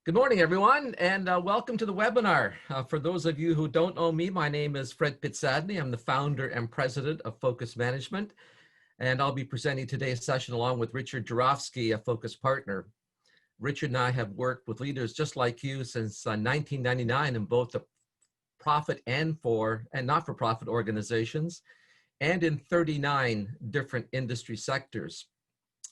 Good morning, everyone, and welcome to the webinar. For those of you who don't know me, my name is Fred Pitsadney. I'm the founder and president of Focus Management, and I'll be presenting today's session along with Richard Jarofsky, a Focus partner. Richard and I have worked with leaders just like you since 1999 in both the profit and not-for-profit organizations, and in 39 different industry sectors.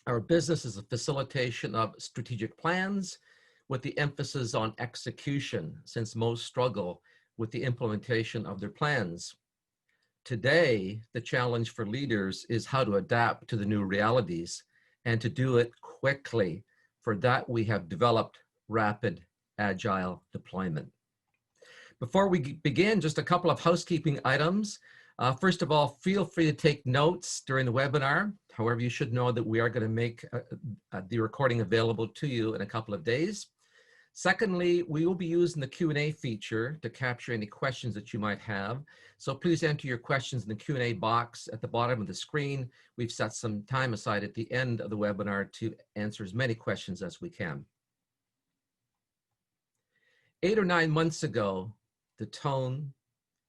Our business is a facilitation of strategic plans, with the emphasis on execution, since most struggle with the implementation of their plans. Today, the challenge for leaders is how to adapt to the new realities and to do it quickly. For that, we have developed rapid agile deployment. Before we begin, just a couple of housekeeping items. First of all, feel free to take notes during the webinar. However, you should know that we are going to make the recording available to you in a couple of days. Secondly, we will be using the Q&A feature to capture any questions that you might have. So please enter your questions in the Q&A box at the bottom of the screen. We've set some time aside at the end of the webinar to answer as many questions as we can. 8 or 9 months ago, the tone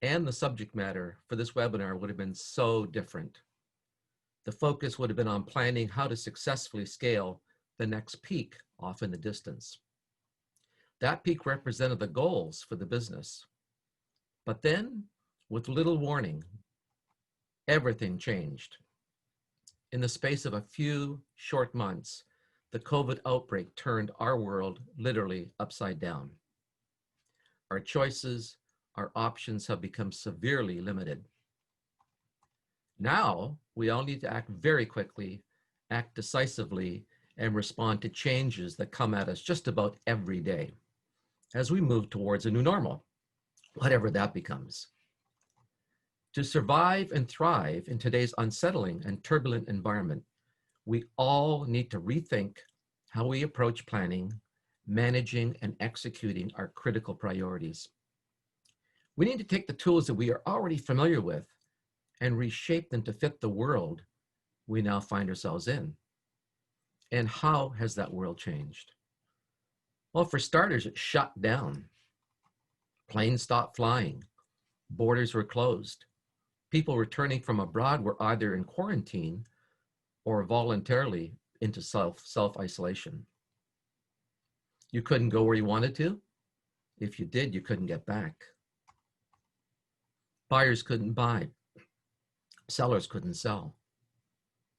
and the subject matter for this webinar would have been so different. The focus would have been on planning how to successfully scale the next peak off in the distance. That peak represented the goals for the business. But then, with little warning, everything changed. In the space of a few short months, the COVID outbreak turned our world literally upside down. Our choices, our options have become severely limited. Now, we all need to act very quickly, act decisively, and respond to changes that come at us just about every day as we move towards a new normal, whatever that becomes. To survive and thrive in today's unsettling and turbulent environment, we all need to rethink how we approach planning, managing, and executing our critical priorities. We need to take the tools that we are already familiar with and reshape them to fit the world we now find ourselves in. And how has that world changed? Well, for starters, it shut down. Planes stopped flying. Borders were closed. People returning from abroad were either in quarantine or voluntarily into self-isolation. You couldn't go where you wanted to. If you did, you couldn't get back. Buyers couldn't buy. Sellers couldn't sell.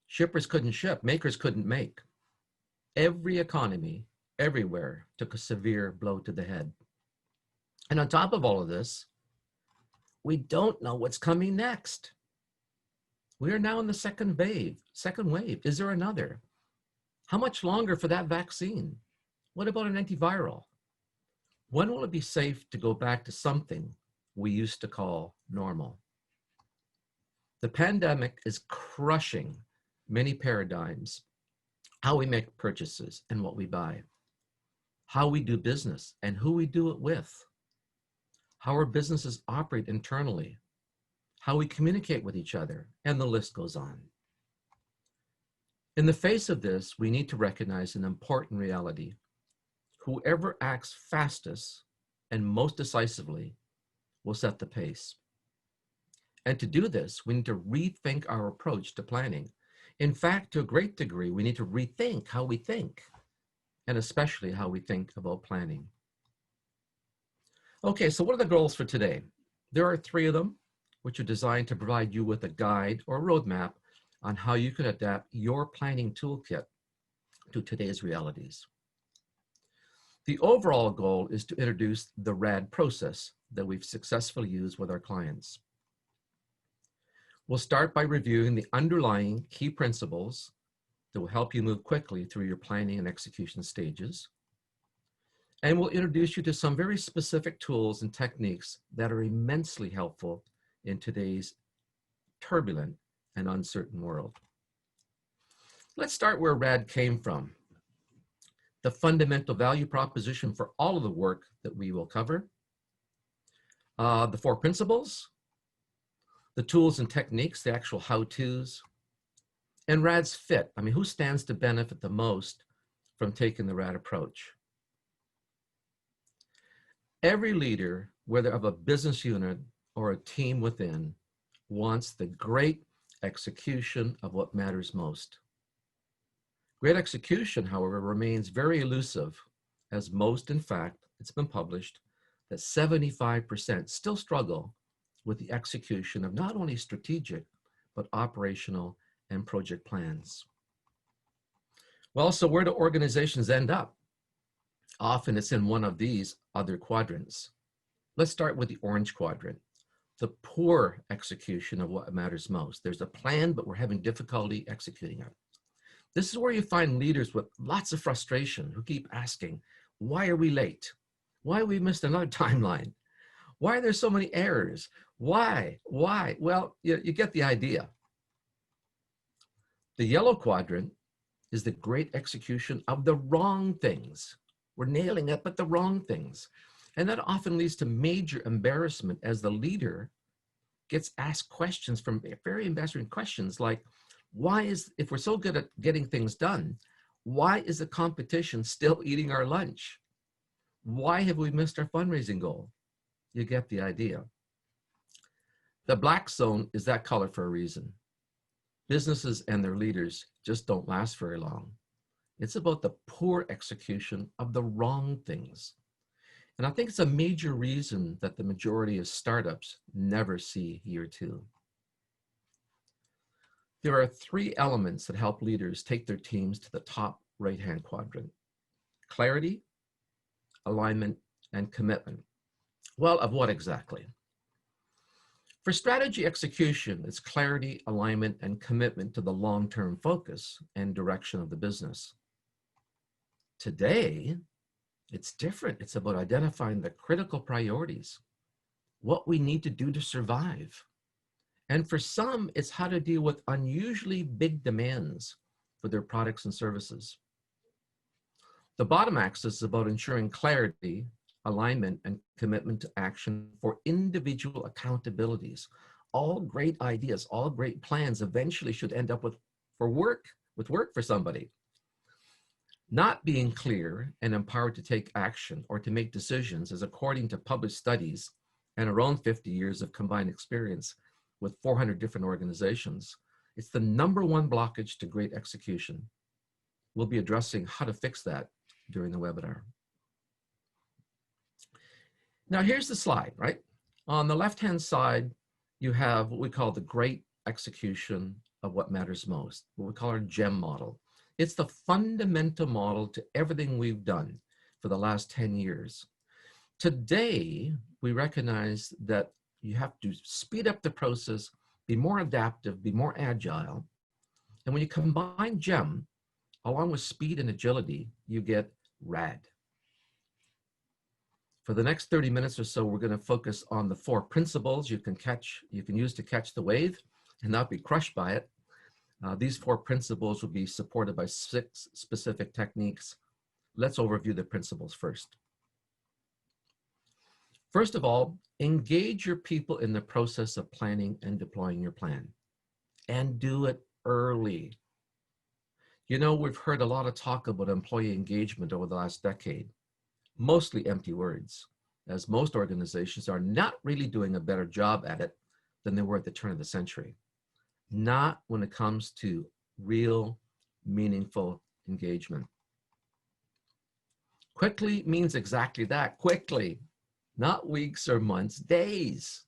Shippers couldn't ship. Makers couldn't make. Every economy everywhere took a severe blow to the head. And on top of all of this, we don't know what's coming next. We are now in the second wave. Is there another? How much longer for that vaccine? What about an antiviral? When will it be safe to go back to something we used to call normal? The pandemic is crushing many paradigms, how we make purchases and what we buy, how we do business and who we do it with, how our businesses operate internally, how we communicate with each other, and the list goes on. In the face of this, we need to recognize an important reality. Whoever acts fastest and most decisively will set the pace. And to do this, we need to rethink our approach to planning. In fact, to a great degree, we need to rethink how we think, and especially how we think about planning. Okay, so what are the goals for today? There are 3 of them, which are designed to provide you with a guide or roadmap on how you can adapt your planning toolkit to today's realities. The overall goal is to introduce the RAD process that we've successfully used with our clients. We'll start by reviewing the underlying key principles that will help you move quickly through your planning and execution stages. And we'll introduce you to some very specific tools and techniques that are immensely helpful in today's turbulent and uncertain world. Let's start where RAD came from. The fundamental value proposition for all of the work that we will cover, the 4 principles, the tools and techniques, the actual how-tos, and RAD's fit. I mean, who stands to benefit the most from taking the RAD approach? Every leader, whether of a business unit or a team within, wants the great execution of what matters most. Great execution, however, remains very elusive, as most, in fact, it's been published, that 75% still struggle with the execution of not only strategic, but operational and project plans. Well, so where do organizations end up? Often it's in one of these other quadrants. Let's start with the orange quadrant, the poor execution of what matters most. There's a plan, but we're having difficulty executing it. This is where you find leaders with lots of frustration who keep asking, why are we late? Why we missed another timeline? Why are there so many errors? Why? Well, you get the idea. The yellow quadrant is the great execution of the wrong things. We're nailing it, but the wrong things. And that often leads to major embarrassment as the leader gets asked questions from very embarrassing questions like, if we're so good at getting things done, why is the competition still eating our lunch? Why have we missed our fundraising goal? You get the idea. The black zone is that color for a reason. Businesses and their leaders just don't last very long. It's about the poor execution of the wrong things. And I think it's a major reason that the majority of startups never see year two. There are three elements that help leaders take their teams to the top right-hand quadrant: clarity, alignment, and commitment. Well, of what exactly? For strategy execution, it's clarity, alignment, and commitment to the long-term focus and direction of the business. Today, it's different. It's about identifying the critical priorities, what we need to do to survive. And for some, it's how to deal with unusually big demands for their products and services. The bottom axis is about ensuring clarity, alignment, and commitment to action for individual accountabilities. All great ideas, all great plans eventually should end up with work for somebody. Not being clear and empowered to take action or to make decisions is, according to published studies and our own 50 years of combined experience with 400 different organizations, it's the number one blockage to great execution. We'll be addressing how to fix that during the webinar. Now here's the slide, right? On the left-hand side, you have what we call the great execution of what matters most, what we call our GEM model. It's the fundamental model to everything we've done for the last 10 years. Today, we recognize that you have to speed up the process, be more adaptive, be more agile. And when you combine GEM along with speed and agility, you get RAD. For the next 30 minutes or so, we're going to focus on the 4 principles you can use to catch the wave and not be crushed by it. These 4 principles will be supported by 6 specific techniques. Let's overview the principles first. First of all, engage your people in the process of planning and deploying your plan, and do it early. You know, we've heard a lot of talk about employee engagement over the last decade, mostly empty words, as most organizations are not really doing a better job at it than they were at the turn of the century. Not when it comes to real, meaningful engagement. Quickly means exactly that, quickly. Not weeks or months, days.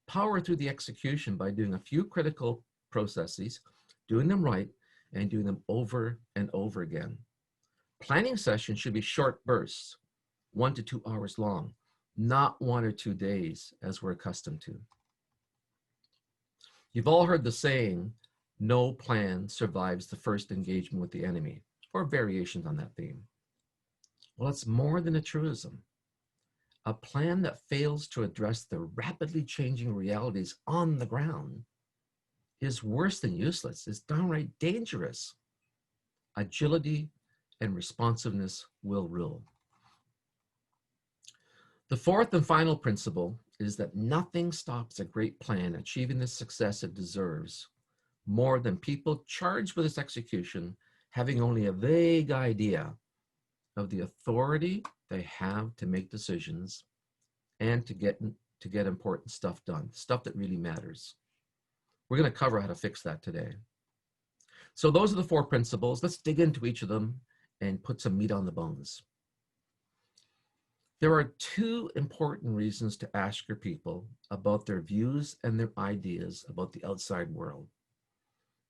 Power through the execution by doing a few critical processes, doing them right, and doing them over and over again. Planning sessions should be short bursts, 1 to 2 hours long, not 1 or 2 days as we're accustomed to. You've all heard the saying, no plan survives the first engagement with the enemy, or variations on that theme. Well, it's more than a truism. A plan that fails to address the rapidly changing realities on the ground is worse than useless. It's downright dangerous. Agility and responsiveness will rule. The 4th and final principle is that nothing stops a great plan achieving the success it deserves more than people charged with its execution having only a vague idea of the authority they have to make decisions and to get important stuff done, stuff that really matters. We're going to cover how to fix that today. So those are the 4 principles. Let's dig into each of them and put some meat on the bones. There are 2 important reasons to ask your people about their views and their ideas about the outside world.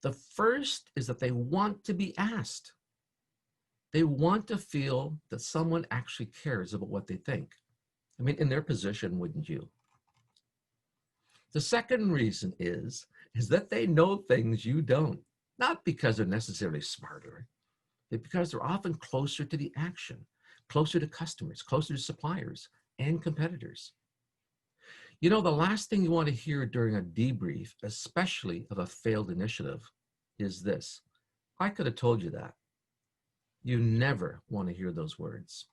The first is that they want to be asked. They want to feel that someone actually cares about what they think. I mean, in their position, wouldn't you? The second reason is that they know things you don't, not because they're necessarily smarter, but because they're often closer to the action, closer to customers, closer to suppliers and competitors. You know, the last thing you want to hear during a debrief, especially of a failed initiative, is this: I could have told you that. You never want to hear those words.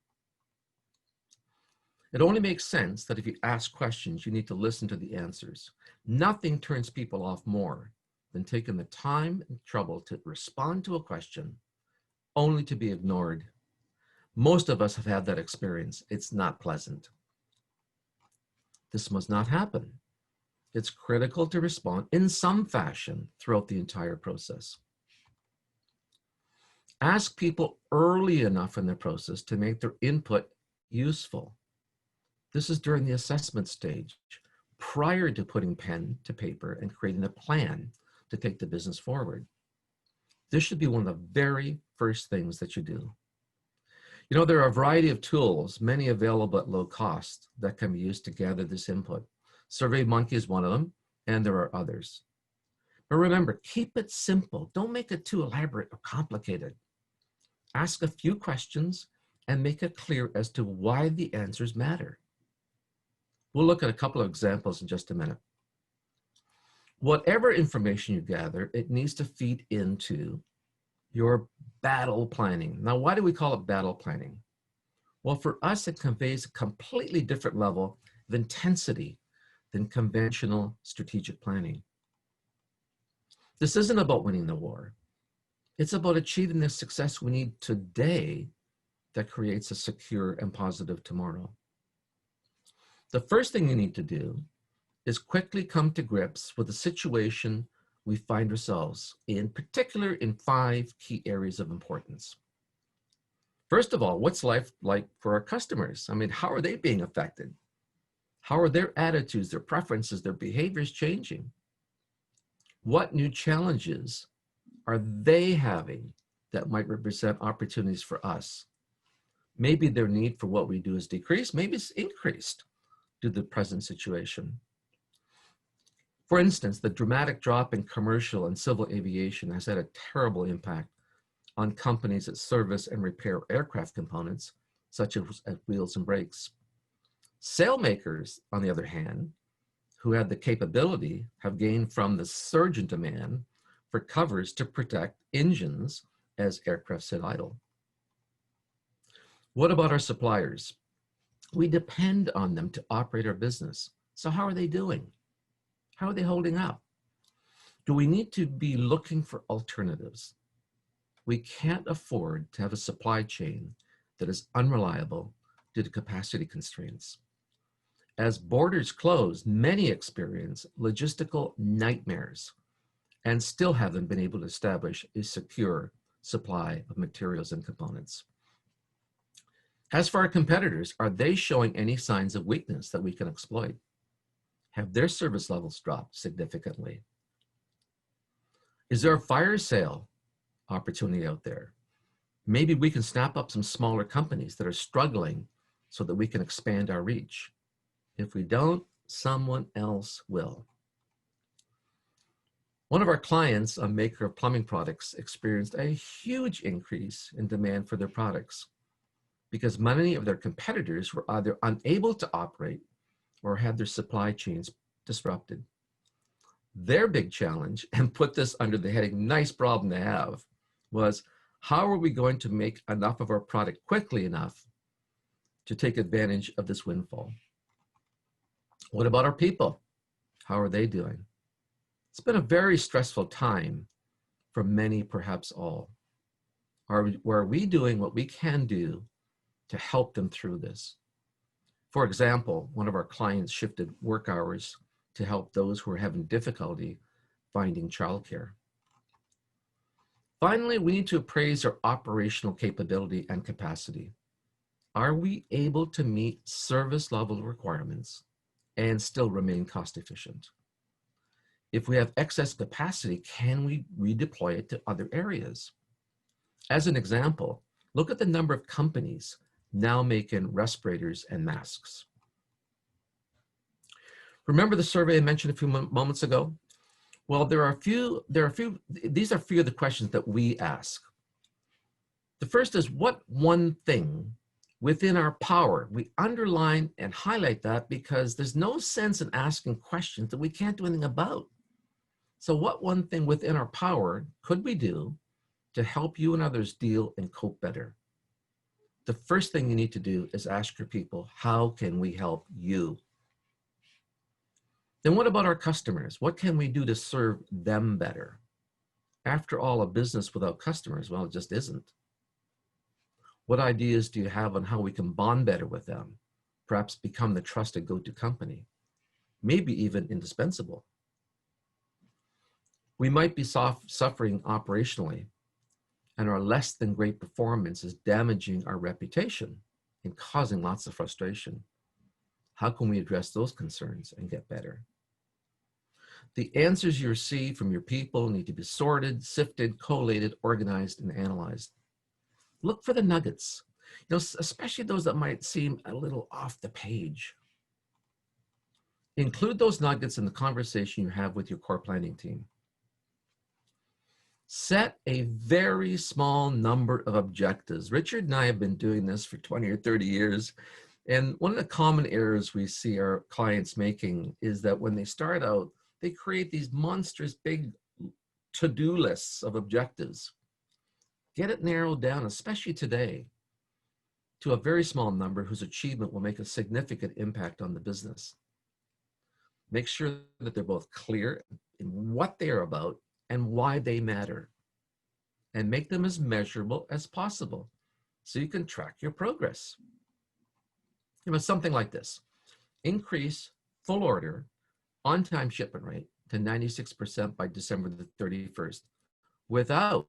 It only makes sense that if you ask questions, you need to listen to the answers. Nothing turns people off more than taking the time and trouble to respond to a question only to be ignored. Most of us have had that experience. It's not pleasant. This must not happen. It's critical to respond in some fashion throughout the entire process. Ask people early enough in the process to make their input useful. This is during the assessment stage, prior to putting pen to paper and creating a plan to take the business forward. This should be one of the very first things that you do. You know, there are a variety of tools, many available at low cost, that can be used to gather this input. SurveyMonkey is one of them, and there are others. But remember, keep it simple. Don't make it too elaborate or complicated. Ask a few questions and make it clear as to why the answers matter. We'll look at a couple of examples in just a minute. Whatever information you gather, it needs to feed into your battle planning. Now, why do we call it battle planning? Well, for us, it conveys a completely different level of intensity than conventional strategic planning. This isn't about winning the war. It's about achieving the success we need today that creates a secure and positive tomorrow. The first thing you need to do is quickly come to grips with the situation we find ourselves in, particular in 5 key areas of importance. First of all, what's life like for our customers? I mean, how are they being affected? How are their attitudes, their preferences, their behaviors changing? What new challenges are they having that might represent opportunities for us? Maybe their need for what we do is decreased, maybe it's increased due to the present situation. For instance, the dramatic drop in commercial and civil aviation has had a terrible impact on companies that service and repair aircraft components, such as wheels and brakes. Sailmakers, on the other hand, who had the capability, have gained from the surge in demand for covers to protect engines as aircraft sit idle. What about our suppliers? We depend on them to operate our business. So how are they doing? How are they holding up? Do we need to be looking for alternatives? We can't afford to have a supply chain that is unreliable due to capacity constraints. As borders close, many experience logistical nightmares and still haven't been able to establish a secure supply of materials and components. As for our competitors, are they showing any signs of weakness that we can exploit? Have their service levels dropped significantly? Is there a fire sale opportunity out there? Maybe we can snap up some smaller companies that are struggling so that we can expand our reach. If we don't, someone else will. One of our clients, a maker of plumbing products, experienced a huge increase in demand for their products because many of their competitors were either unable to operate or had their supply chains disrupted. Their big challenge, and put this under the heading, nice problem to have, was how are we going to make enough of our product quickly enough to take advantage of this windfall? What about our people? How are they doing? It's been a very stressful time for many, perhaps all. Are we doing what we can do to help them through this. For example, one of our clients shifted work hours to help those who are having difficulty finding childcare. Finally, we need to appraise our operational capability and capacity. Are we able to meet service level requirements and still remain cost efficient? If we have excess capacity, can we redeploy it to other areas? As an example, look at the number of companies now making respirators and masks. Remember the survey I mentioned a few moments ago? Well, these are a few of the questions that we ask. The first is, what one thing within our power? We underline and highlight that because there's no sense in asking questions that we can't do anything about. So what one thing within our power could we do to help you and others deal and cope better? The first thing you need to do is ask your people, how can we help you? Then what about our customers? What can we do to serve them better? After all, a business without customers, well, it just isn't. What ideas do you have on how we can bond better with them? Perhaps become the trusted go-to company, maybe even indispensable. We might be suffering operationally, and our less than great performance is damaging our reputation and causing lots of frustration. How can we address those concerns and get better? The answers you receive from your people need to be sorted, sifted, collated, organized, and analyzed. Look for the nuggets, especially those that might seem a little off the page. Include those nuggets in the conversation you have with your core planning team. Set a very small number of objectives. Richard and I have been doing this for 20 or 30 years. And one of the common errors we see our clients making is that when they start out, they create these monstrous big to-do lists of objectives. Get it narrowed down, especially today, to a very small number whose achievement will make a significant impact on the business. Make sure that they're both clear in what they are about and why they matter, and make them as measurable as possible so you can track your progress. Something like this: increase full order on-time shipment rate to 96% by December the 31st without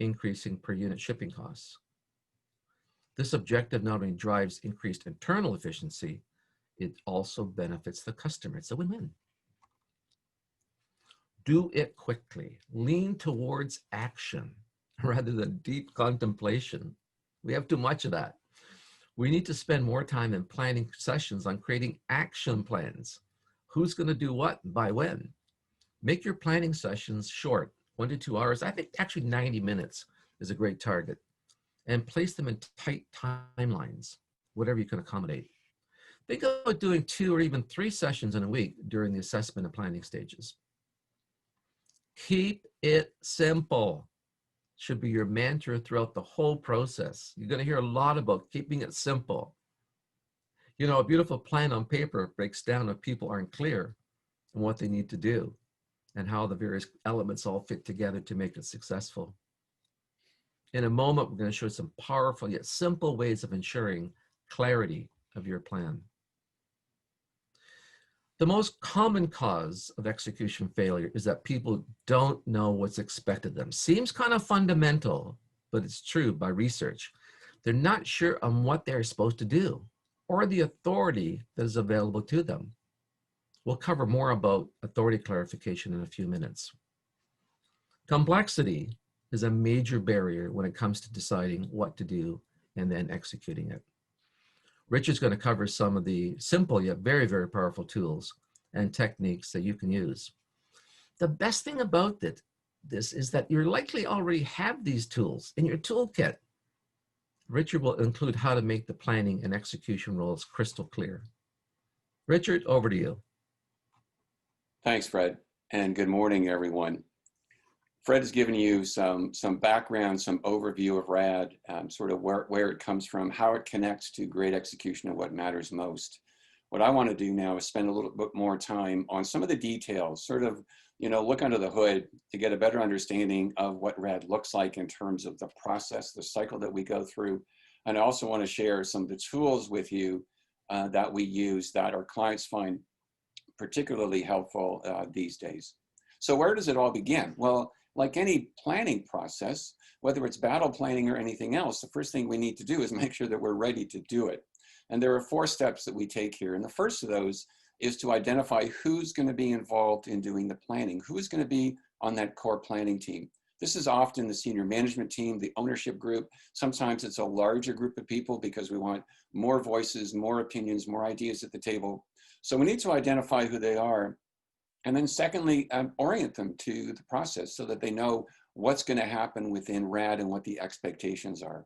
increasing per unit shipping costs. This objective not only drives increased internal efficiency, it also benefits the customer. It's a win-win. Do it quickly. Lean towards action rather than deep contemplation. We have too much of that. We need to spend more time in planning sessions on creating action plans. Who's going to do what and by when? Make your planning sessions short, 1 to 2 hours. I think actually 90 minutes is a great target. And place them in tight timelines, whatever you can accommodate. Think about doing 2 or even 3 sessions in a week during the assessment and planning stages. Keep it simple. Should be your mantra throughout the whole process. You're going to hear a lot about keeping it simple. A beautiful plan on paper breaks down if people aren't clear on what they need to do and how the various elements all fit together to make it successful. In a moment, we're going to show some powerful yet simple ways of ensuring clarity of your plan. The most common cause of execution failure is that people don't know what's expected of them. Seems kind of fundamental, but it's true by research. They're not sure on what they're supposed to do or the authority that is available to them. We'll cover more about authority clarification in a few minutes. Complexity is a major barrier when it comes to deciding what to do and then executing it. Richard's going to cover some of the simple yet very, very powerful tools and techniques that you can use. The best thing about this is that you likely already have these tools in your toolkit. Richard will include how to make the planning and execution roles crystal clear. Richard, over to you. Thanks, Fred, and good morning, everyone. Fred has given you some background, some overview of RAD, sort of where it comes from, how it connects to great execution and what matters most. What I want to do now is spend a little bit more time on some of the details, sort of, look under the hood to get a better understanding of what RAD looks like in terms of the process, the cycle that we go through, And I also want to share some of the tools with you that we use that our clients find particularly helpful these days. So where does it all begin? Well, like any planning process, whether it's battle planning or anything else, the first thing we need to do is make sure that we're ready to do it. And there are 4 steps that we take here. And the first of those is to identify who's going to be involved in doing the planning, who's going to be on that core planning team. This is often the senior management team, the ownership group. Sometimes it's a larger group of people because we want more voices, more opinions, more ideas at the table. So we need to identify who they are. And then secondly, orient them to the process so that they know what's going to happen within RAD and what the expectations are.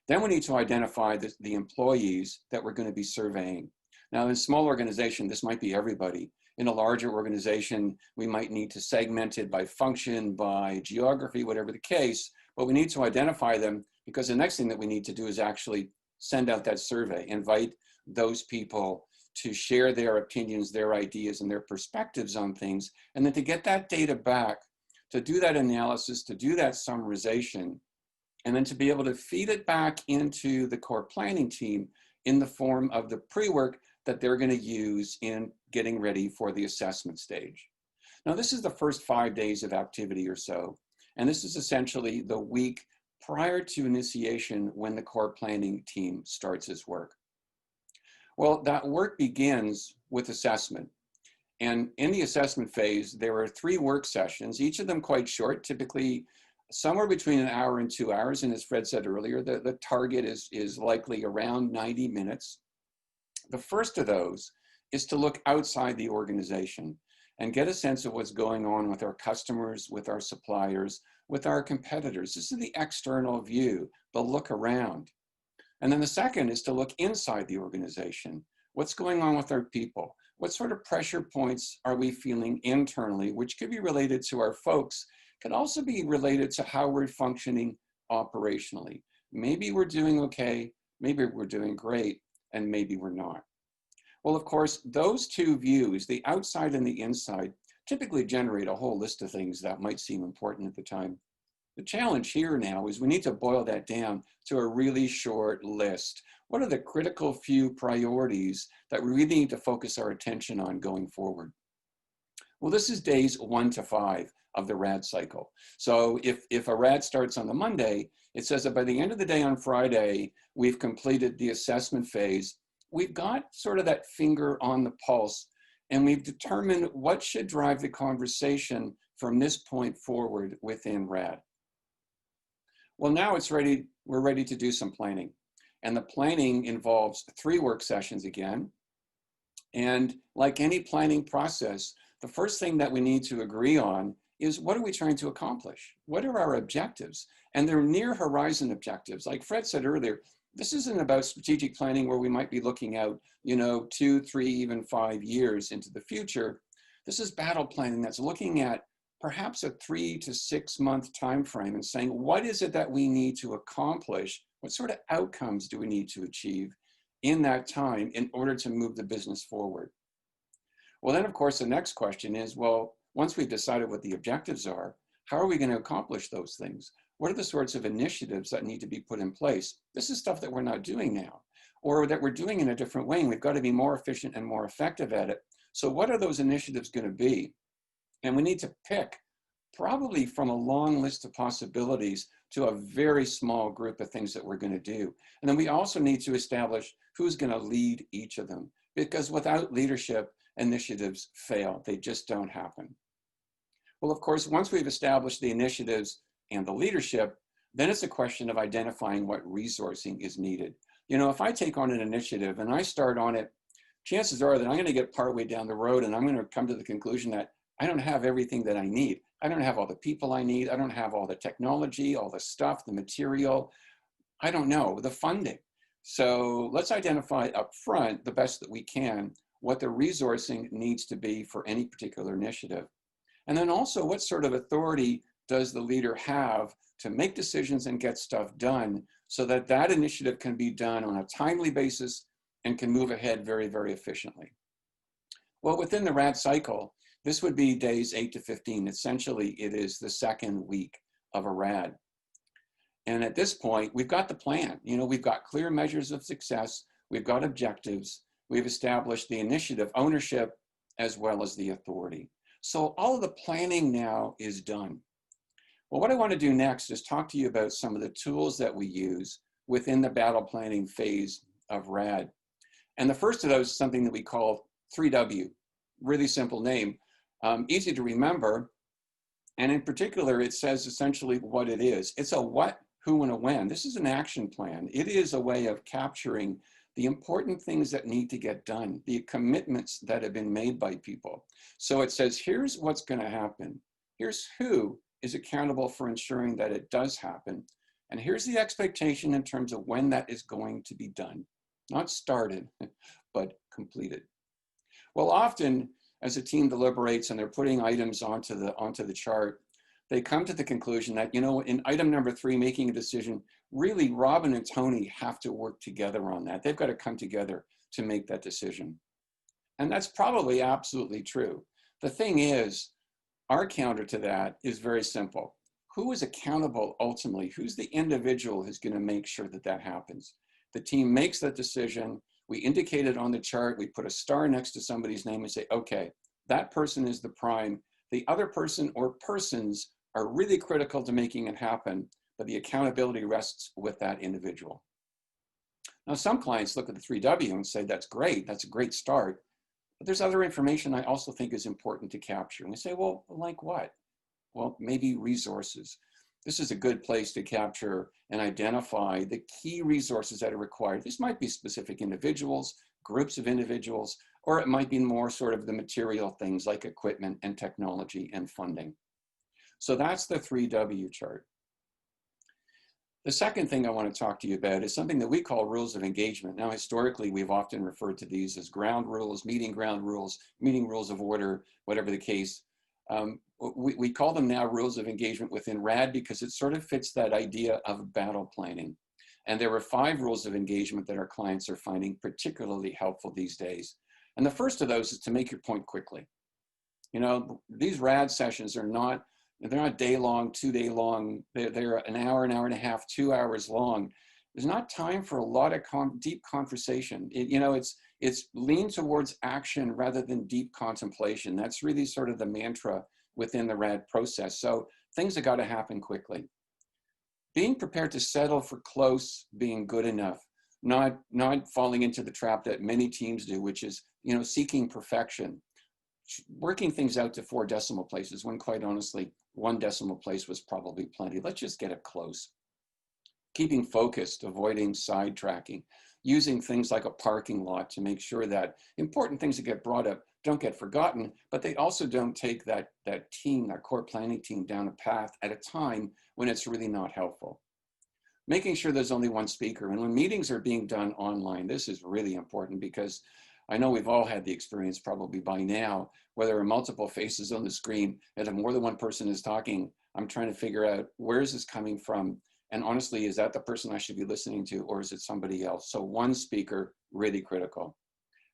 Then we need to identify the employees that we're going to be surveying. Now, in a small organization, this might be everybody. In a larger organization, we might need to segment it by function, by geography, whatever the case, but we need to identify them because the next thing that we need to do is actually send out that survey, invite those people to share their opinions, their ideas, and their perspectives on things, and then to get that data back, to do that analysis, to do that summarization, and then to be able to feed it back into the core planning team in the form of the pre-work that they're going to use in getting ready for the assessment stage. Now, this is the first 5 days of activity or so, and this is essentially the week prior to initiation when the core planning team starts its work. Well, that work begins with assessment. And in the assessment phase, there are 3 work sessions, each of them quite short, typically somewhere between an hour and 2 hours. And as Fred said earlier, the target is likely around 90 minutes. The first of those is to look outside the organization and get a sense of what's going on with our customers, with our suppliers, with our competitors. This is the external view, the look around. And then the second is to look inside the organization. What's going on with our people? What sort of pressure points are we feeling internally, which could be related to our folks, could also be related to how we're functioning operationally. Maybe we're doing okay, maybe we're doing great, and maybe we're not. Well, of course, those 2 views, the outside and the inside, typically generate a whole list of things that might seem important at the time. The challenge here now is we need to boil that down to a really short list. What are the critical few priorities that we really need to focus our attention on going forward? Well, this is days 1 to 5 of the RAD cycle. So if a RAD starts on the Monday, it says that by the end of the day on Friday, we've completed the assessment phase. We've got sort of that finger on the pulse, and we've determined what should drive the conversation from this point forward within RAD. Well, now we're ready to do some planning. And the planning involves 3 work sessions again. And like any planning process, the first thing that we need to agree on is what are we trying to accomplish? What are our objectives? And they're near horizon objectives. Like Fred said earlier, this isn't about strategic planning where we might be looking out, 2, 3, even 5 years into the future. This is battle planning that's looking at perhaps a 3 to 6 month time frame and saying, what is it that we need to accomplish? What sort of outcomes do we need to achieve in that time in order to move the business forward? Well, then, of course, the next question is, well, once we've decided what the objectives are, how are we going to accomplish those things? What are the sorts of initiatives that need to be put in place? This is stuff that we're not doing now, or that we're doing in a different way, and we've got to be more efficient and more effective at it. So what are those initiatives going to be? And we need to pick probably from a long list of possibilities to a very small group of things that we're going to do. And then we also need to establish who's going to lead each of them, because without leadership, initiatives fail. They just don't happen. Well, of course, once we've established the initiatives and the leadership, then it's a question of identifying what resourcing is needed. If I take on an initiative and I start on it, chances are that I'm going to get partway down the road and I'm going to come to the conclusion that I don't have everything that I need. I don't have all the people I need. I don't have all the technology, all the stuff, the material. I don't know, the funding. So let's identify up front the best that we can what the resourcing needs to be for any particular initiative. And then also what sort of authority does the leader have to make decisions and get stuff done so that that initiative can be done on a timely basis and can move ahead very, very efficiently. Well, within the RAD cycle, this would be days 8 to 15. Essentially, it is the second week of a RAD. And at this point, we've got the plan. You know, we've got clear measures of success. We've got objectives. We've established the initiative ownership as well as the authority. So all of the planning now is done. Well, what I want to do next is talk to you about some of the tools that we use within the battle planning phase of RAD. And the first of those is something that we call 3W, really simple name, easy to remember. And in particular, it says essentially what it is. It's a what, who, and a when. This is an action plan. It is a way of capturing the important things that need to get done, the commitments that have been made by people. So it says, here's what's going to happen. Here's who is accountable for ensuring that it does happen. And here's the expectation in terms of when that is going to be done. Not started, but completed. Well, often as a team deliberates and they're putting items onto the chart, they come to the conclusion that, you know, in item number 3, making a decision, really Robin and Tony have to work together on that. They've got to come together to make that decision. And that's probably absolutely true. The thing is, our counter to that is very simple. Who is accountable ultimately? Who's the individual who's going to make sure that that happens? The team makes that decision. We indicate it on the chart. We put a star next to somebody's name and say, okay, that person is the prime. The other person or persons are really critical to making it happen, but the accountability rests with that individual. Now, some clients look at the 3W and say, that's great. That's a great start. But there's other information I also think is important to capture. And we say, well, like what? Well, maybe resources. This is a good place to capture and identify the key resources that are required. This might be specific individuals, groups of individuals, or it might be more sort of the material things like equipment and technology and funding. So that's the 3W chart. The second thing I want to talk to you about is something that we call rules of engagement. Now, historically, we've often referred to these as ground rules, meeting rules of order, whatever the case. We call them now rules of engagement within RAD because it sort of fits that idea of battle planning. And there are 5 rules of engagement that our clients are finding particularly helpful these days. And the first of those is to make your point quickly. You know, these RAD sessions are not, they're not day long, 2 day long. They're an hour and a half, 2 hours long. There's not time for a lot of deep conversation. It's lean towards action rather than deep contemplation. That's really sort of the mantra within the RAD process. So things have got to happen quickly. Being prepared to settle for close being good enough, not falling into the trap that many teams do, which is, you know, seeking perfection, working things out to 4 decimal places when quite honestly, 1 decimal place was probably plenty. Let's just get it close. Keeping focused, avoiding sidetracking, using things like a parking lot to make sure that important things that get brought up don't get forgotten, but they also don't take that team, that core planning team down a path at a time when it's really not helpful. Making sure there's only 1 speaker. And when meetings are being done online, this is really important because I know we've all had the experience probably by now, where there are multiple faces on the screen and if more than 1 person is talking, I'm trying to figure out where is this coming from? And honestly, is that the person I should be listening to or is it somebody else? So 1 speaker, really critical.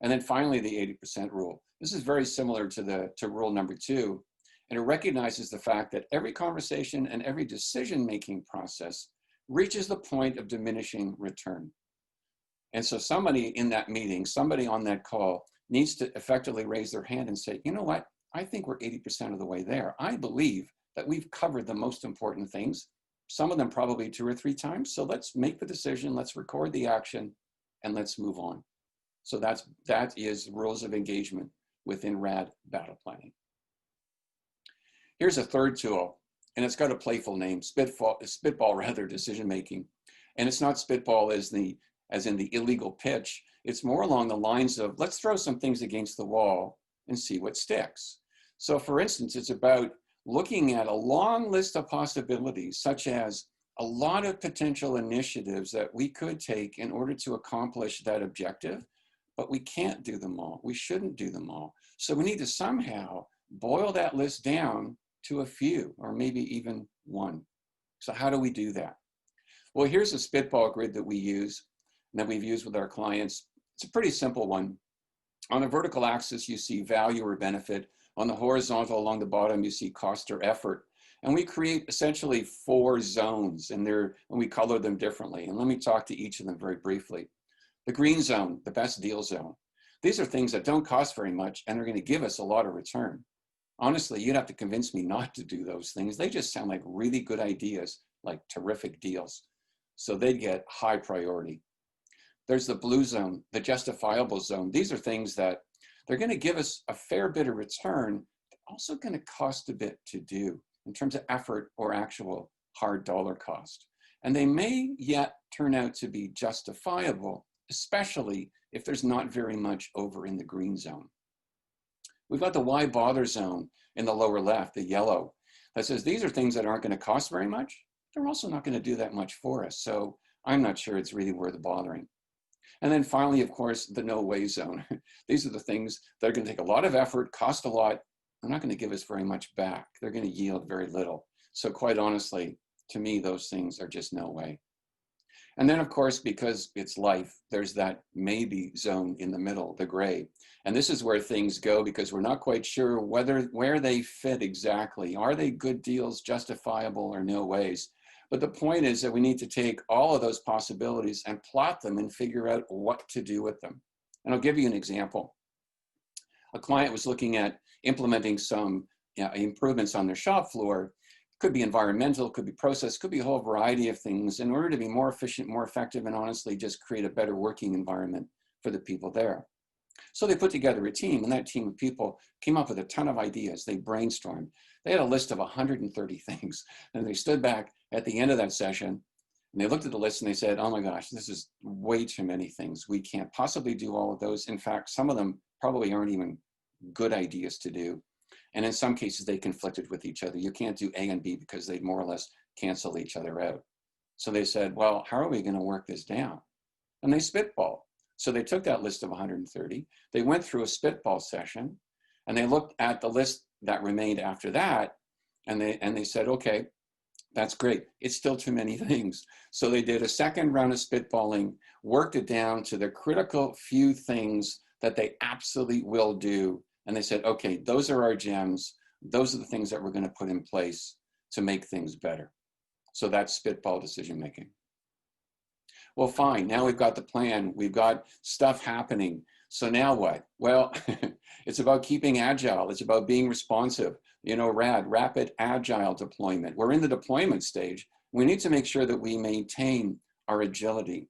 And then finally, the 80% rule. This is very similar to rule number 2. And it recognizes the fact that every conversation and every decision-making process reaches the point of diminishing return. And so somebody in that meeting, somebody on that call needs to effectively raise their hand and say, you know what, I think we're 80% of the way there. I believe that we've covered the most important things, some of them probably 2 or 3 times. So let's make the decision, let's record the action, and let's move on. So that is rules of engagement within RAD battle planning. Here's a third tool, and it's got a playful name, Spitball rather, decision making. And it's not Spitball as in the illegal pitch. It's more along the lines of, let's throw some things against the wall and see what sticks. So for instance, it's about looking at a long list of possibilities, such as a lot of potential initiatives that we could take in order to accomplish that objective, but we can't do them all. We shouldn't do them all. So we need to somehow boil that list down to a few, or maybe even 1. So how do we do that? Well, here's a Spitball grid that we use, and that we've used with our clients. It's a pretty simple one. On the vertical axis, you see value or benefit. On the horizontal along the bottom, you see cost or effort. And we create essentially 4 zones, and we color them differently. And let me talk to each of them very briefly. The green zone, the best deal zone. These are things that don't cost very much and are going to give us a lot of return. Honestly, you'd have to convince me not to do those things. They just sound like really good ideas, like terrific deals. So they get high priority. There's the blue zone, the justifiable zone. These are things that they're going to give us a fair bit of return, but also going to cost a bit to do in terms of effort or actual hard dollar cost. And they may yet turn out to be justifiable, especially if there's not very much over in the green zone. We've got the why bother zone in the lower left, the yellow, that says these are things that aren't going to cost very much. They're also not going to do that much for us. So I'm not sure it's really worth bothering. And then finally, of course, the no way zone. These are the things that are going to take a lot of effort, cost a lot. They're not going to give us very much back. They're going to yield very little. So quite honestly, to me, those things are just no way. And then, of course, because it's life, there's that maybe zone in the middle, the gray. And this is where things go because we're not quite sure where they fit exactly. Are they good deals, justifiable, or no ways? But the point is that we need to take all of those possibilities and plot them and figure out what to do with them. And I'll give you an example. A client was looking at implementing some improvements on their shop floor. Could be environmental, could be process, could be a whole variety of things in order to be more efficient, more effective, and honestly just create a better working environment for the people there. So they put together a team, and that team of people came up with a ton of ideas. They brainstormed. They had a list of 130 things, and they stood back at the end of that session, and they looked at the list and they said, oh my gosh, this is way too many things. We can't possibly do all of those. In fact, some of them probably aren't even good ideas to do. And in some cases, they conflicted with each other. You can't do A and B because they more or less cancel each other out. So they said, well, how are we going to work this down? And they spitballed. So they took that list of 130, they went through a spitball session, and they looked at the list that remained after that, and they said, okay, that's great. It's still too many things. So they did a second round of spitballing, worked it down to the critical few things that they absolutely will do. And they said, okay, those are our gems. Those are the things that we're going to put in place to make things better. So that's spitball decision making. Well, fine. Now we've got the plan. We've got stuff happening. So now what? Well, it's about keeping agile. It's about being responsive. You know, RAD, rapid agile deployment. We're in the deployment stage. We need to make sure that we maintain our agility.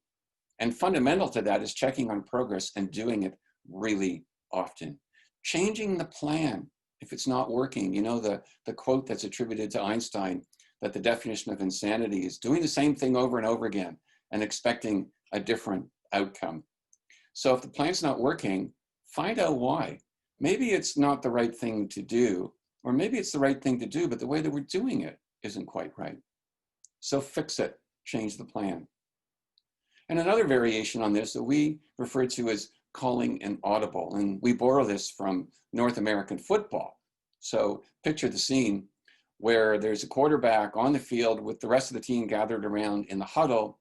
And fundamental to that is checking on progress and doing it really often. Changing the plan if it's not working. You know, the quote that's attributed to Einstein, that the definition of insanity is doing the same thing over and over again and expecting a different outcome. So if the plan's not working, find out why. Maybe it's not the right thing to do, or maybe it's the right thing to do, but the way that we're doing it isn't quite right. So fix it, change the plan. And another variation on this that we refer to as calling an audible, and we borrow this from North American football. So picture the scene where there's a quarterback on the field with the rest of the team gathered around in the huddle,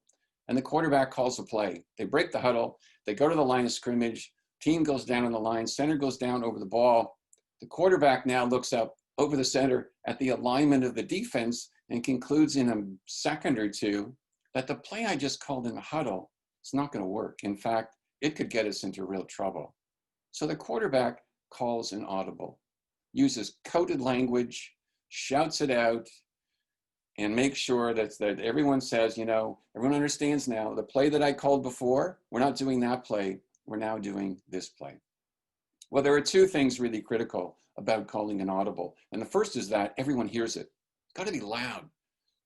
and the quarterback calls a play. They break the huddle, they go to the line of scrimmage, team goes down on the line, center goes down over the ball. The quarterback now looks up over the center at the alignment of the defense and concludes in a second or two that the play I just called in the huddle is not going to work. In fact, it could get us into real trouble. So the quarterback calls an audible, uses coded language, shouts it out, and makes sure that everyone says, you know, everyone understands now, the play that I called before, we're not doing that play, we're now doing this play. Well, there are two things really critical about calling an audible. And the first is that everyone hears it. It's got to be loud.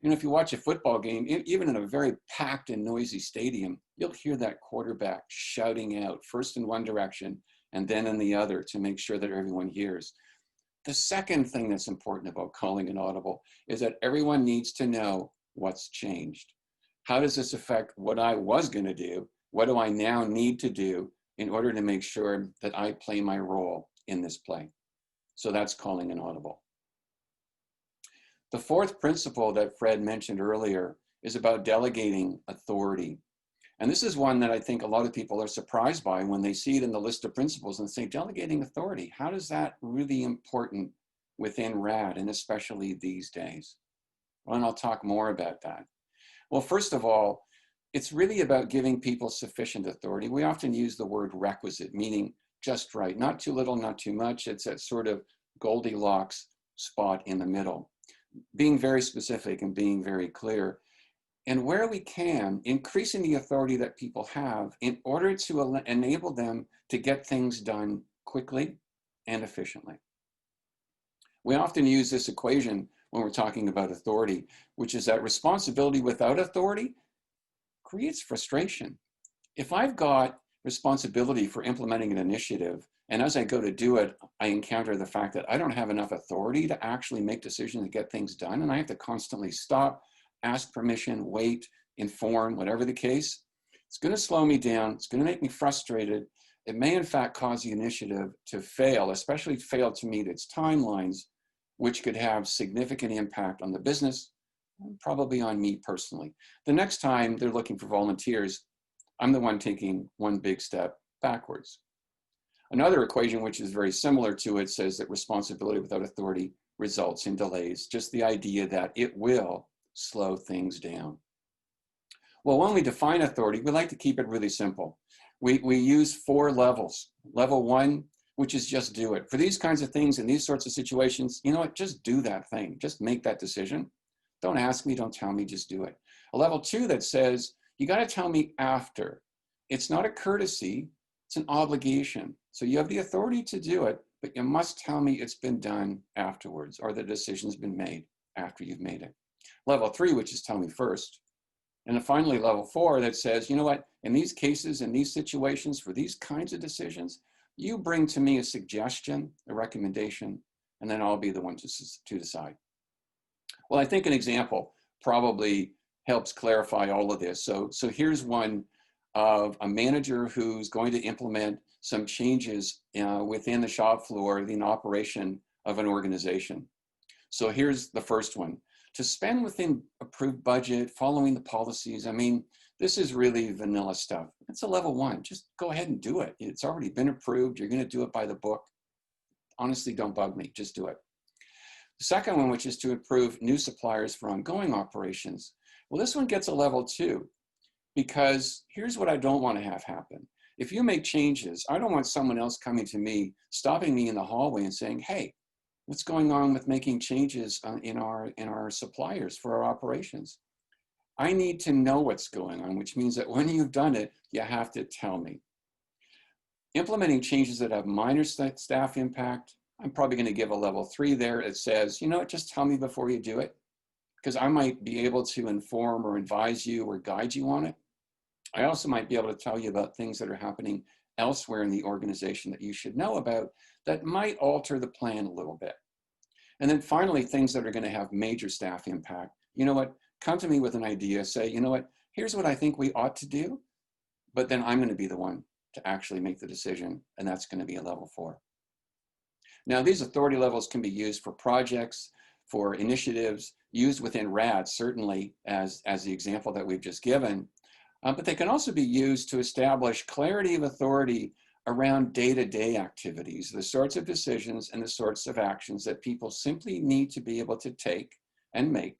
You know, if you watch a football game, even in a very packed and noisy stadium, you'll hear that quarterback shouting out, first in one direction and then in the other, to make sure that everyone hears. The second thing that's important about calling an audible is that everyone needs to know what's changed. How does this affect what I was going to do? What do I now need to do in order to make sure that I play my role in this play? So that's calling an audible. The fourth principle that Fred mentioned earlier is about delegating authority. And this is one that I think a lot of people are surprised by when they see it in the list of principles and say, delegating authority, how is that really important within RAD, and especially these days? Well, and I'll talk more about that. Well, first of all, it's really about giving people sufficient authority. We often use the word requisite, meaning just right, not too little, not too much. It's that sort of Goldilocks spot in the middle. Being very specific and being very clear. And where we can, increasing the authority that people have in order to enable them to get things done quickly and efficiently. We often use this equation when we're talking about authority, which is that responsibility without authority creates frustration. If I've got responsibility for implementing an initiative, and as I go to do it, I encounter the fact that I don't have enough authority to actually make decisions and get things done, and I have to constantly stop, ask permission, wait, inform, whatever the case, it's going to slow me down. It's going to make me frustrated. It may, in fact, cause the initiative to fail, especially fail to meet its timelines, which could have significant impact on the business, and probably on me personally. The next time they're looking for volunteers, I'm the one taking one big step backwards. Another equation, which is very similar to it, says that responsibility without authority results in delays, just the idea that it will slow things down. Well, when we define authority, we like to keep it really simple. We use 4 levels. Level 1, which is just do it. For these kinds of things in these sorts of situations, you know what, just do that thing. Just make that decision. Don't ask me, don't tell me, just do it. A level 2 that says, you got to tell me after. It's not a courtesy, it's an obligation. So you have the authority to do it, but you must tell me it's been done afterwards, or the decision's been made after you've made it. Level 3, which is tell me first. And then finally, level 4 that says, you know what, in these cases, in these situations, for these kinds of decisions, you bring to me a suggestion, a recommendation, and then I'll be the one to decide. Well, I think an example probably helps clarify all of this. So here's one of a manager who's going to implement some changes within the shop floor, in operation of an organization. So here's the first one. To spend within approved budget, following the policies. I mean, this is really vanilla stuff. It's a level 1. Just go ahead and do it. It's already been approved. You're going to do it by the book. Honestly, don't bug me. Just do it. The second one, which is to approve new suppliers for ongoing operations. Well, this one gets a level 2 because here's what I don't want to have happen. If you make changes, I don't want someone else coming to me, stopping me in the hallway and saying, hey, what's going on with making changes in our suppliers for our operations? I need to know what's going on, which means that when you've done it, you have to tell me. Implementing changes that have minor staff impact, I'm probably going to give a level 3 there. It says, you know what, just tell me before you do it, because I might be able to inform or advise you or guide you on it. I also might be able to tell you about things that are happening elsewhere in the organization that you should know about that might alter the plan a little bit. And then finally, things that are going to have major staff impact. You know what, come to me with an idea, say, you know what, here's what I think we ought to do, but then I'm going to be the one to actually make the decision, and that's going to be a level 4. Now, these authority levels can be used for projects, for initiatives, used within RAD, certainly as the example that we've just given, but they can also be used to establish clarity of authority around day-to-day activities, the sorts of decisions and the sorts of actions that people simply need to be able to take and make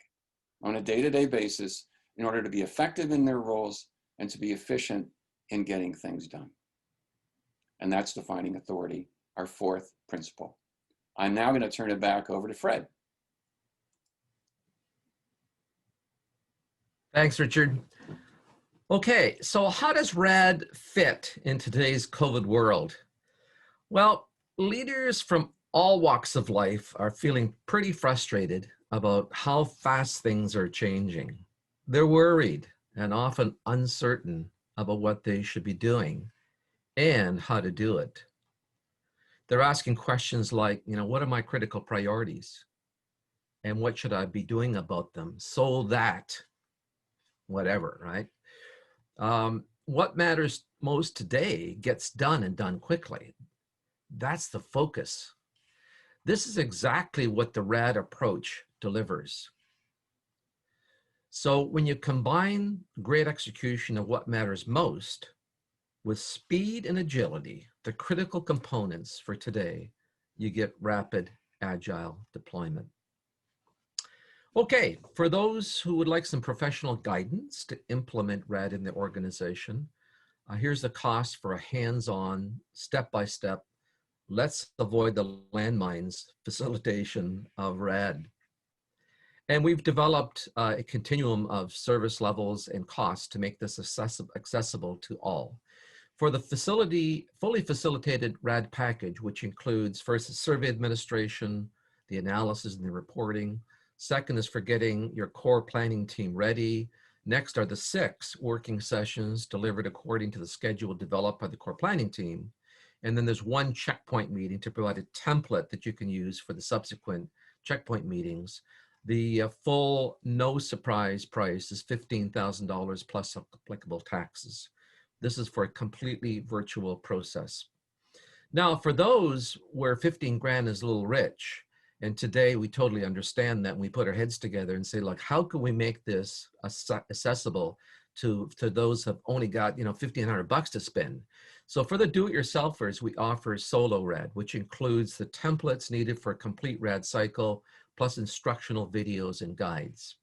on a day-to-day basis in order to be effective in their roles and to be efficient in getting things done. And that's defining authority, our 4th principle. I'm now going to turn it back over to Fred. Thanks, Richard. Okay, so how does RAD fit in today's COVID world? Well, leaders from all walks of life are feeling pretty frustrated about how fast things are changing. They're worried and often uncertain about what they should be doing and how to do it. They're asking questions like, you know, what are my critical priorities? And what should I be doing about them so that whatever, right? What matters most today gets done and done quickly. That's the focus. This is exactly what the RAD approach delivers. So when you combine great execution of what matters most with speed and agility, the critical components for today, you get rapid, agile deployment. Okay, for those who would like some professional guidance to implement RAD in the organization, here's the cost for a hands-on, step-by-step, let's avoid the landmines facilitation of RAD. And we've developed a continuum of service levels and costs to make this accessible to all. For the fully facilitated RAD package, which includes first survey administration, the analysis and the reporting. Second is for getting your core planning team ready. Next are the 6 working sessions delivered according to the schedule developed by the core planning team. And then there's 1 checkpoint meeting to provide a template that you can use for the subsequent checkpoint meetings. The full no surprise price is $15,000 plus applicable taxes. This is for a completely virtual process. Now, for those where 15 grand is a little rich, and today we totally understand that, and we put our heads together and say, look, how can we make this accessible to those who have only got, 1,500 bucks to spend? So for the do-it-yourselfers, we offer solo RAD, which includes the templates needed for a complete RAD cycle, plus instructional videos and guides.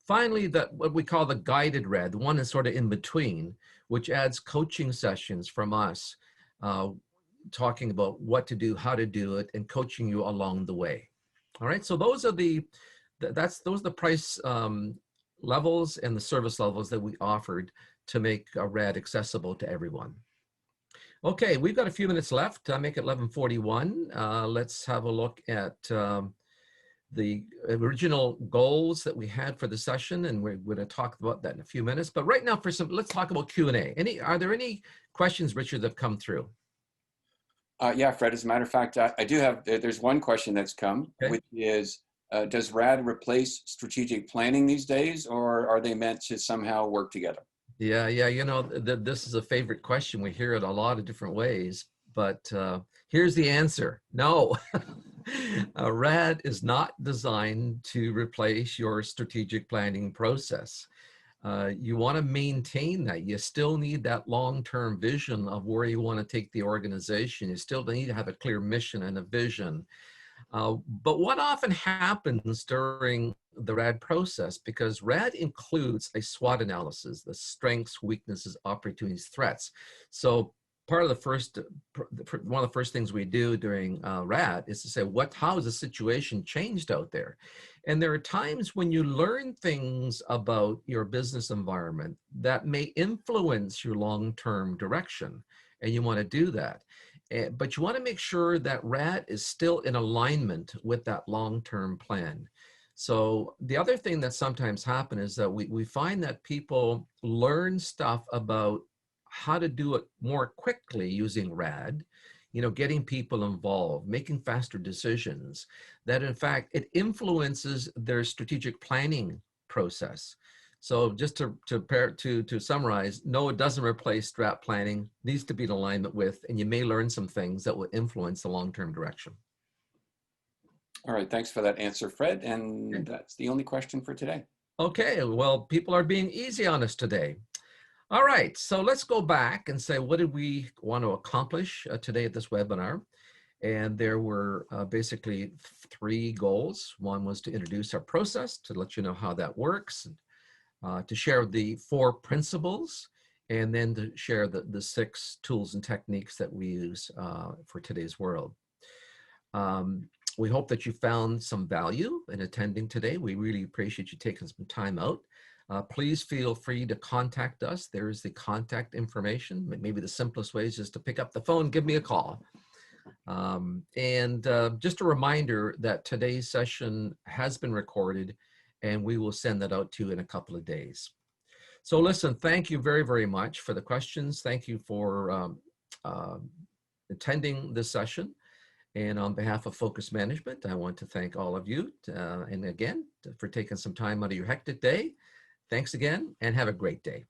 Finally, what we call the guided RAD, the one is sort of in between, which adds coaching sessions from us, talking about what to do, how to do it, and coaching you along the way. All right, so those are the price levels and the service levels that we offered to make RAD accessible to everyone. Okay, we've got a few minutes left to make it 11:41. Let's have a look at the original goals that we had for the session, and we're going to talk about that in a few minutes. But right now, let's talk about Q&A. Are there any questions, Richard, that have come through? Yeah, Fred, as a matter of fact, I do have, there's one question that's come, okay, which is, does RAD replace strategic planning these days, or are they meant to somehow work together? Yeah, this is a favorite question. We hear it a lot of different ways, but here's the answer. No. RAD is not designed to replace your strategic planning process. You want to maintain that. You still need that long-term vision of where you want to take the organization. You still need to have a clear mission and a vision. But what often happens during the RAD process, because RAD includes a SWOT analysis, the strengths, weaknesses, opportunities, threats. So one of the first things we do during RAD is to say, how has the situation changed out there? And there are times when you learn things about your business environment that may influence your long-term direction, and you want to do that. But you want to make sure that RAD is still in alignment with that long-term plan. So the other thing that sometimes happens is that we find that people learn stuff about how to do it more quickly using RAD, getting people involved, making faster decisions, that in fact, it influences their strategic planning process. So just to summarize, no, it doesn't replace strat planning, needs to be in alignment with, and you may learn some things that will influence the long-term direction. All right, thanks for that answer, Fred. And that's the only question for today. Okay, well, people are being easy on us today. All right, so let's go back and say, what did we want to accomplish today at this webinar? And there were basically 3 goals. One was to introduce our process, to let you know how that works, to share the 4 principles, and then to share the 6 tools and techniques that we use for today's world. We hope that you found some value in attending today. We really appreciate you taking some time out. Please feel free to contact us. There's the contact information. Maybe the simplest way is just to pick up the phone, give me a call. Just a reminder that today's session has been recorded, and we will send that out to you in a couple of days. So listen, thank you very, very much for the questions. Thank you for attending this session. And on behalf of Focus Management, I want to thank all of you, and again, for taking some time out of your hectic day. Thanks again, and have a great day.